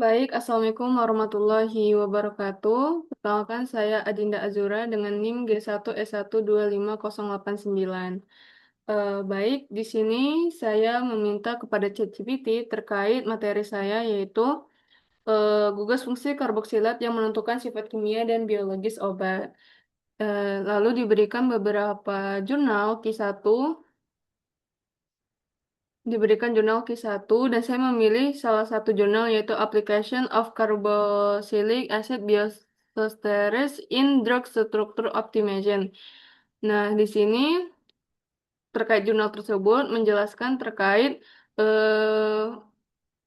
Baik, Assalamualaikum warahmatullahi wabarakatuh. Perkenalkan saya Adinda Azura dengan NIM G1S12508 Baik, di sini saya meminta kepada ChatGPT terkait materi saya yaitu gugus fungsi karboksilat yang menentukan sifat kimia dan biologis obat. Lalu diberikan beberapa jurnal Q1, diberikan jurnal Q1 dan saya memilih salah satu jurnal yaitu Application of Carboxylic Acid Bioesteres in Drug Structure Optimization. Nah, di sini terkait jurnal tersebut menjelaskan terkait eh,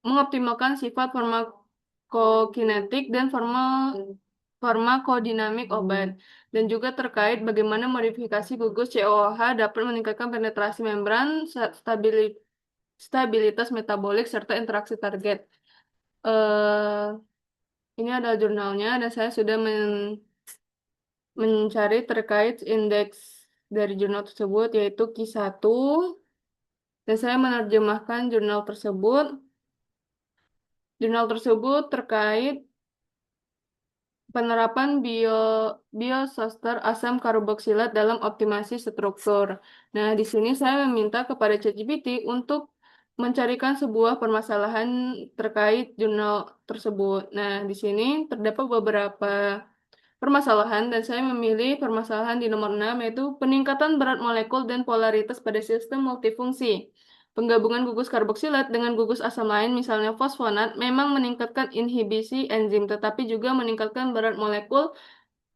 mengoptimalkan sifat farmakokinetik dan farmakodinamik obat dan juga terkait bagaimana modifikasi gugus COOH dapat meningkatkan penetrasi membran, stabilitas metabolik, serta interaksi target. eh ini adalah jurnalnya dan saya sudah mencari terkait indeks dari jurnal tersebut yaitu Q1 dan saya menerjemahkan jurnal tersebut. Jurnal tersebut terkait penerapan biososter asam karboksilat dalam optimasi struktur. Nah, di sini saya meminta kepada ChatGPT untuk mencarikan sebuah permasalahan terkait jurnal tersebut. Nah, di sini terdapat beberapa permasalahan dan saya memilih permasalahan di nomor 6 yaitu peningkatan berat molekul dan polaritas pada sistem multifungsi. Penggabungan gugus karboksilat dengan gugus asam lain, misalnya fosfonat, memang meningkatkan inhibisi enzim, tetapi juga meningkatkan berat molekul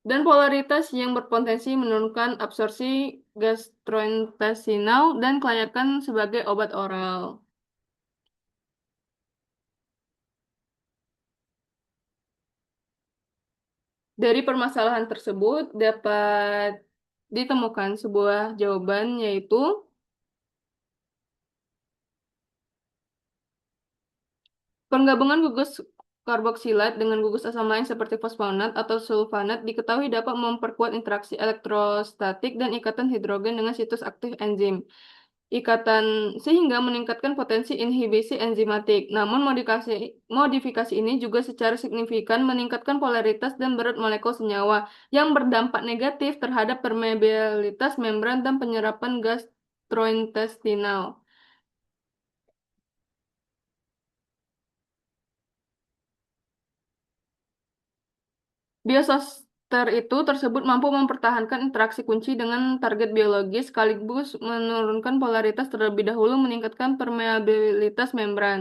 dan polaritas yang berpotensi menurunkan absorpsi gastrointestinal dan kelayakan sebagai obat oral. Dari permasalahan tersebut dapat ditemukan sebuah jawaban yaitu penggabungan gugus karboksilat dengan gugus asam lain seperti fosfonat atau sulfanat diketahui dapat memperkuat interaksi elektrostatik dan ikatan hidrogen dengan situs aktif enzim. Ikatan sehingga meningkatkan potensi inhibisi enzimatik. Namun modifikasi ini juga secara signifikan meningkatkan polaritas dan berat molekul senyawa yang berdampak negatif terhadap permeabilitas membran dan penyerapan gastrointestinal. Biososter itu tersebut mampu mempertahankan interaksi kunci dengan target biologis sekaligus menurunkan polaritas terlebih dahulu meningkatkan permeabilitas membran.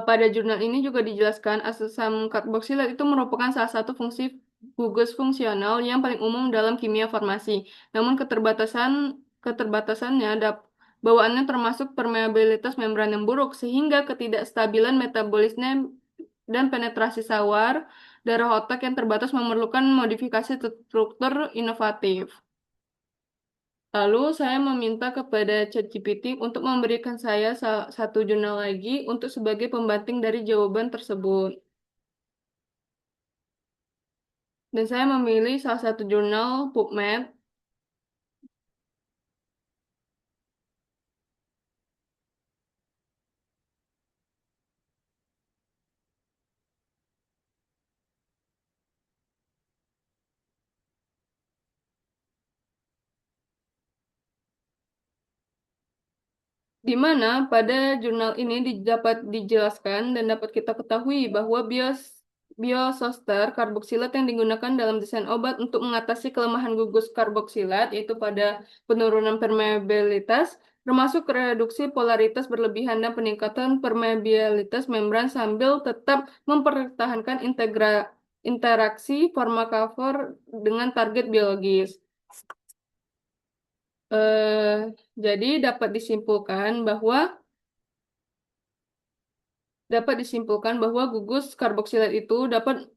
Pada jurnal ini juga dijelaskan asam karboksilat itu merupakan salah satu fungsi gugus fungsional yang paling umum dalam kimia farmasi. Namun keterbatasannya bawaannya termasuk permeabilitas membran yang buruk sehingga ketidakstabilan metabolisme dan penetrasi sawar darah otak yang terbatas memerlukan modifikasi struktur inovatif. Lalu saya meminta kepada ChatGPT untuk memberikan saya satu jurnal lagi untuk sebagai pembanting dari jawaban tersebut. Dan saya memilih salah satu jurnal PubMed. Di mana pada jurnal ini dapat dijelaskan dan dapat kita ketahui bahwa biososter karboksilat yang digunakan dalam desain obat untuk mengatasi kelemahan gugus karboksilat, yaitu pada penurunan permeabilitas, termasuk reduksi polaritas berlebihan dan peningkatan permeabilitas membran sambil tetap mempertahankan interaksi farmakofor dengan target biologis. Eh, jadi dapat disimpulkan bahwa gugus karboksilat itu dapat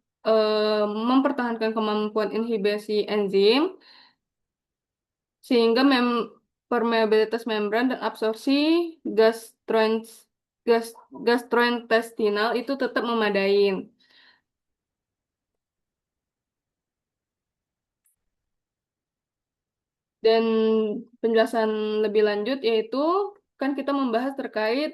mempertahankan kemampuan inhibisi enzim sehingga permeabilitas membran dan absorpsi gastrointestinal gastrointestinal itu tetap memadai. Dan penjelasan lebih lanjut yaitu kan kita membahas terkait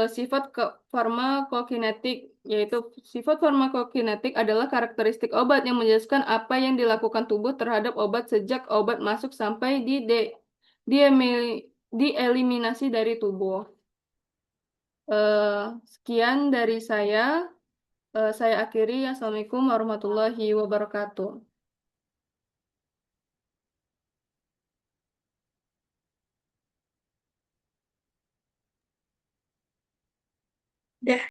sifat farmakokinetik, yaitu sifat farmakokinetik adalah karakteristik obat yang menjelaskan apa yang dilakukan tubuh terhadap obat sejak obat masuk sampai dieliminasi dari tubuh. Eh, Sekian dari saya. Saya akhiri. Assalamualaikum warahmatullahi wabarakatuh.